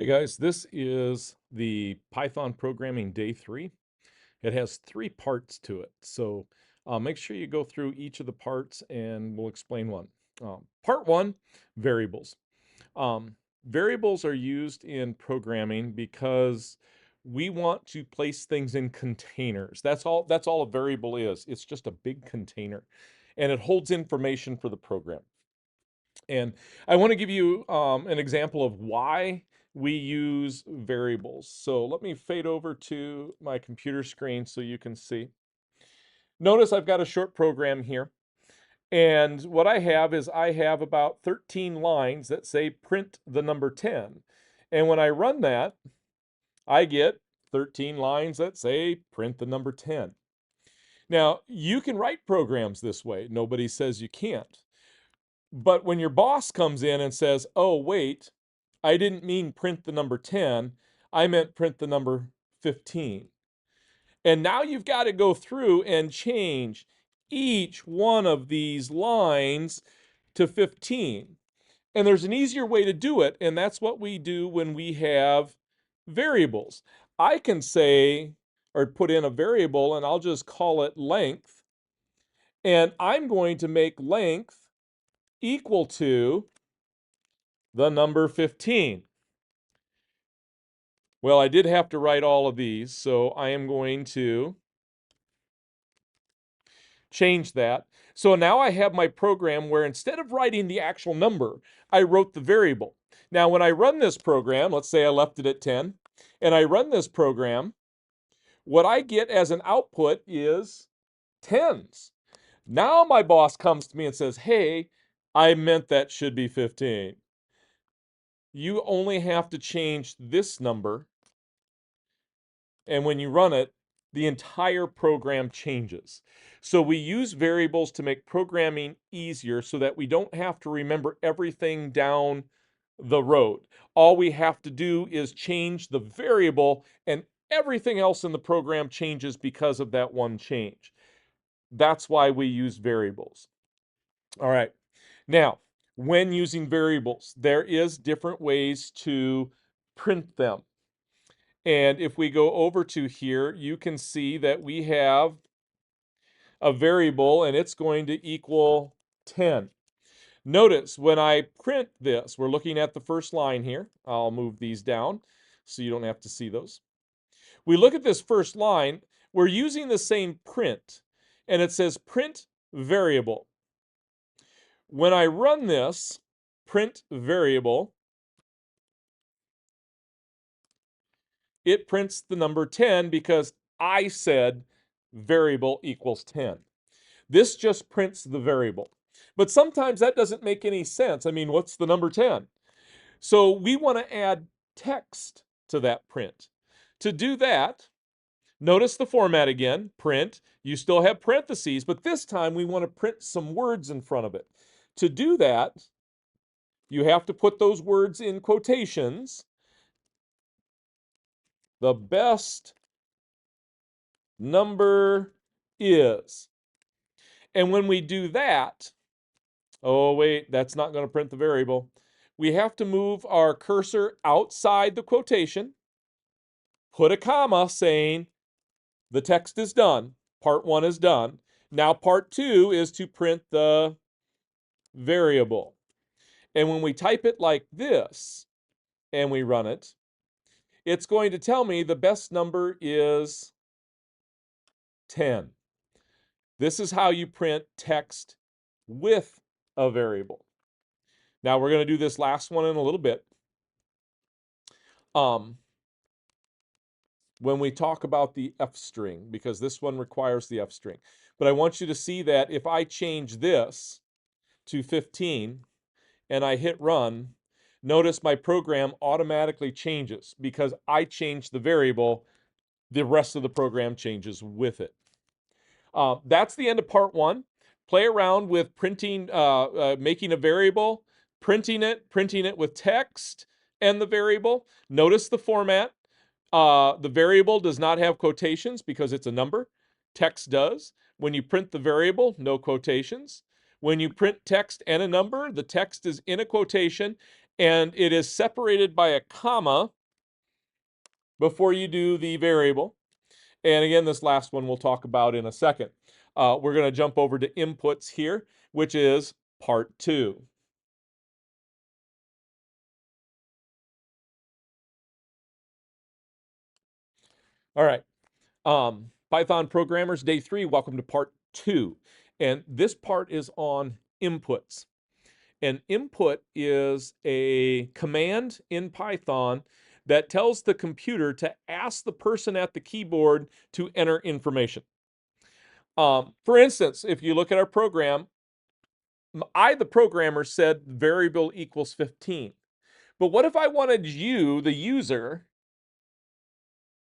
Hey guys, this is the Python programming day 3. It has 3 parts to it. So make sure you go through each of the parts and we'll explain one. Part 1, variables. Variables are used in programming because we want to place things in containers. That's all a variable is. It's just a big container and it holds information for the program. And I want to give you an example of why we use variables. So let me fade over to my computer screen so you can see. Notice I've got a short program here. And what I have is I have about 13 lines that say print the number 10. And when I run that, I get 13 lines that say print the number 10. Now, you can write programs this way. Nobody says you can't. But when your boss comes in and says, oh, wait, I didn't mean print the number 10, I meant print the number 15. And now you've got to go through and change each one of these lines to 15. And there's an easier way to do it, and that's what we do when we have variables. I can say, or put in a variable, and I'll just call it length. And I'm going to make length equal to the number 15. Well, I did have to write all of these, so I am going to change that. So now I have my program where instead of writing the actual number, I wrote the variable. Now, when I run this program, let's say I left it at 10, and I run this program, what I get as an output is tens. Now my boss comes to me and says, hey, I meant that should be 15. You only have to change this number, and when you run it, the entire program changes. So we use variables to make programming easier so that we don't have to remember everything down the road. All we have to do is change the variable and everything else in the program changes because of that one change. That's why we use variables. All right. Now, when using variables, there is different ways to print them. And if we go over to here, you can see that we have a variable and it's going to equal 10. Notice when I print this, we're looking at the first line here. I'll move these down so you don't have to see those. We look at this first line, we're using the same print and it says print variable. When I run this, print variable, it prints the number 10 because I said variable equals 10. This just prints the variable. But sometimes that doesn't make any sense. I mean, what's the number 10? So we want to add text to that print. To do that, notice the format again, print. You still have parentheses, but this time we want to print some words in front of it. To do that, you have to put those words in quotations. The best number is. And when we do that, oh, wait, that's not going to print the variable. We have to move our cursor outside the quotation, put a comma saying the text is done. Part 1 is done. Now part 2 is to print the variable. And when we type it like this and we run it, it's going to tell me the best number is 10. This is how you print text with a variable. Now we're going to do this last one in a little bit. When we talk about the F string, because this one requires the F string. But I want you to see that if I change this to 15 and I hit run, notice my program automatically changes because I changed the variable. The rest of the program changes with it. That's the end of part 1. Play around with printing, making a variable, printing it with text and the variable. Notice the format. The variable does not have quotations because it's a number. Text does. When you print the variable, no quotations. When you print text and a number, the text is in a quotation and it is separated by a comma before you do the variable. And again, this last one we'll talk about in a second. We're going to jump over to inputs here, which is part 2. All right. Python programmers, day 3, welcome to part 2. And this part is on inputs. An input is a command in Python that tells the computer to ask the person at the keyboard to enter information. For instance, if you look at our program, I, the programmer, said variable equals 15. But what if I wanted you, the user,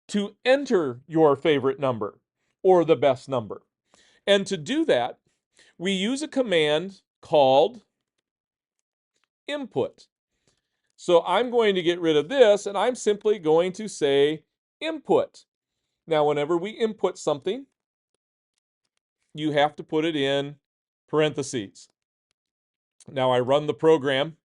to enter your favorite number or the best number? And to do that, we use a command called input. So I'm going to get rid of this, and I'm simply going to say input. Now, whenever we input something, you have to put it in parentheses. Now I run the program,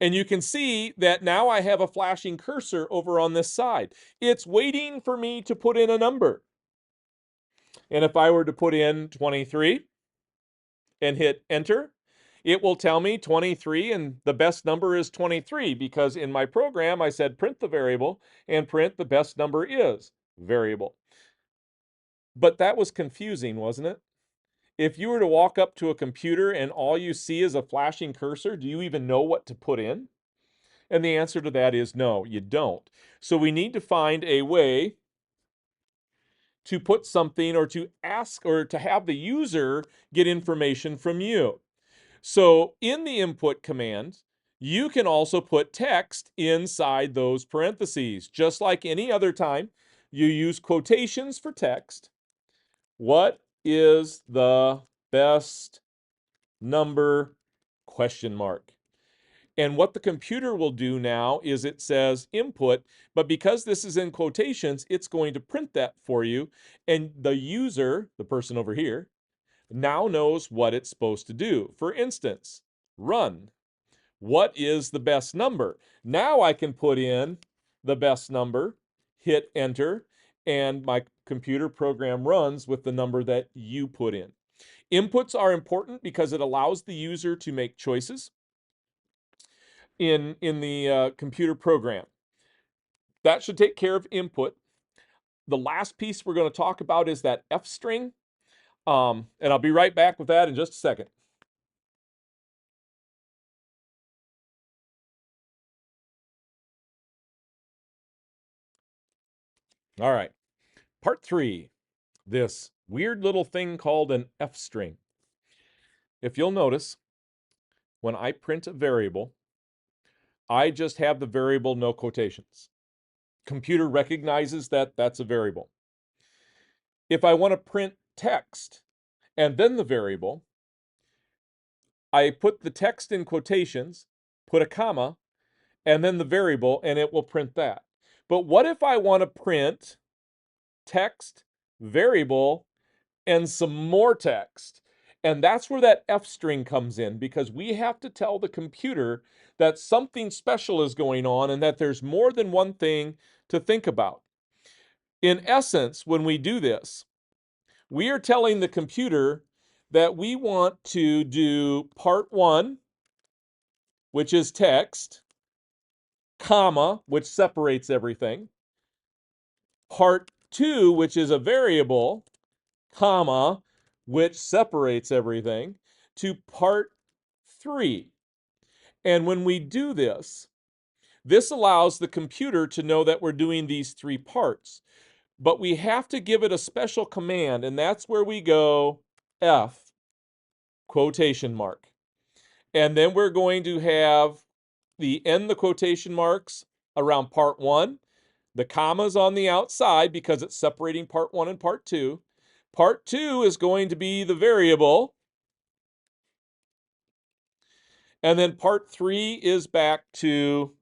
and you can see that now I have a flashing cursor over on this side. It's waiting for me to put in a number. And if I were to put in 23 and hit enter, it will tell me 23, and the best number is 23 because in my program I said print the variable and print the best number is variable. But that was confusing, wasn't it? If you were to walk up to a computer and all you see is a flashing cursor, do you even know what to put in? And the answer to that is no, you don't. So we need to find a way to put something or to ask or to have the user get information from you. So in the input command, you can also put text inside those parentheses. Just like any other time, you use quotations for text. What is the best number? Question mark. And what the computer will do now is it says input, but because this is in quotations, it's going to print that for you. And the user, the person over here, now knows what it's supposed to do. For instance, run. What is the best number? Now I can put in the best number, hit enter, and my computer program runs with the number that you put in. Inputs are important because it allows the user to make choices in the computer program. That should take care of input. The last piece we're going to talk about is that F string. And I'll be right back with that in just a second. All right, part 3, this weird little thing called an F string. If you'll notice, when I print a variable, I just have the variable, no quotations. Computer recognizes that that's a variable. If I want to print text and then the variable, I put the text in quotations, put a comma, and then the variable, and it will print that. But what if I want to print text, variable, and some more text? And that's where that F string comes in, because we have to tell the computer that something special is going on and that there's more than one thing to think about. In essence, when we do this, we are telling the computer that we want to do part 1, which is text, comma, which separates everything, part 2, which is a variable, comma, which separates everything, to part 3. And when we do this, this allows the computer to know that we're doing these 3 parts. But we have to give it a special command, and that's where we go F, quotation mark. And then we're going to have the quotation marks around part 1, the commas on the outside because it's separating part 1 and part 2. Part 2 is going to be the variable. And then part 3 is back to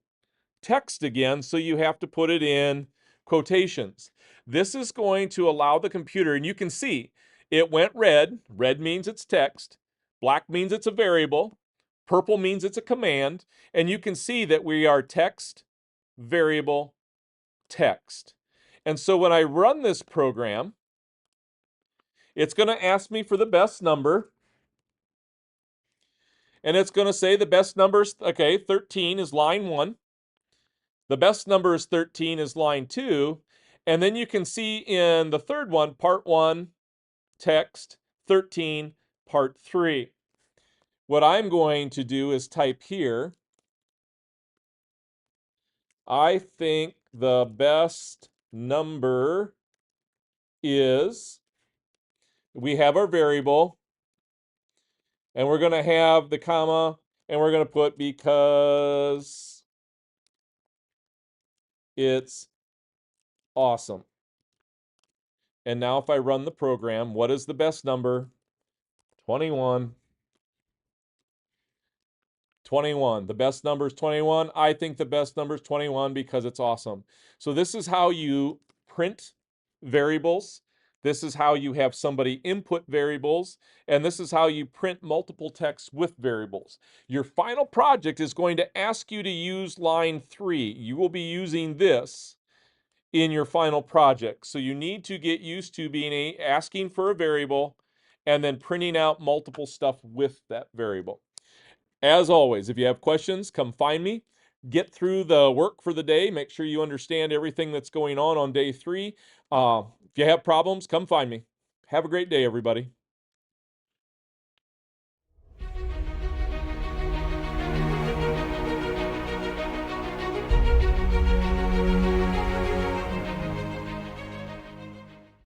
text again, so you have to put it in quotations. This is going to allow the computer, and you can see it went red. Red means it's text. Black means it's a variable. Purple means it's a command, and you can see that we are text, variable, text. And so when I run this program, it's going to ask me for the best number. And it's going to say the best number is, okay, 13 is line 1. The best number is 13 is line 2. And then you can see in the third one, part 1, text, 13, part 3. What I'm going to do is type here, I think the best number is, we have our variable, and we're going to have the comma, and we're going to put because it's awesome. And now if I run the program, what is the best number? 21. 21. The best number is 21. I think the best number is 21 because it's awesome. So this is how you print variables. This is how you have somebody input variables. And this is how you print multiple texts with variables. Your final project is going to ask you to use line 3. You will be using this in your final project. So you need to get used to asking for a variable and then printing out multiple stuff with that variable. As always, if you have questions, come find me. Get through the work for the day. Make sure you understand everything that's going on day 3. If you have problems, come find me. Have a great day, everybody.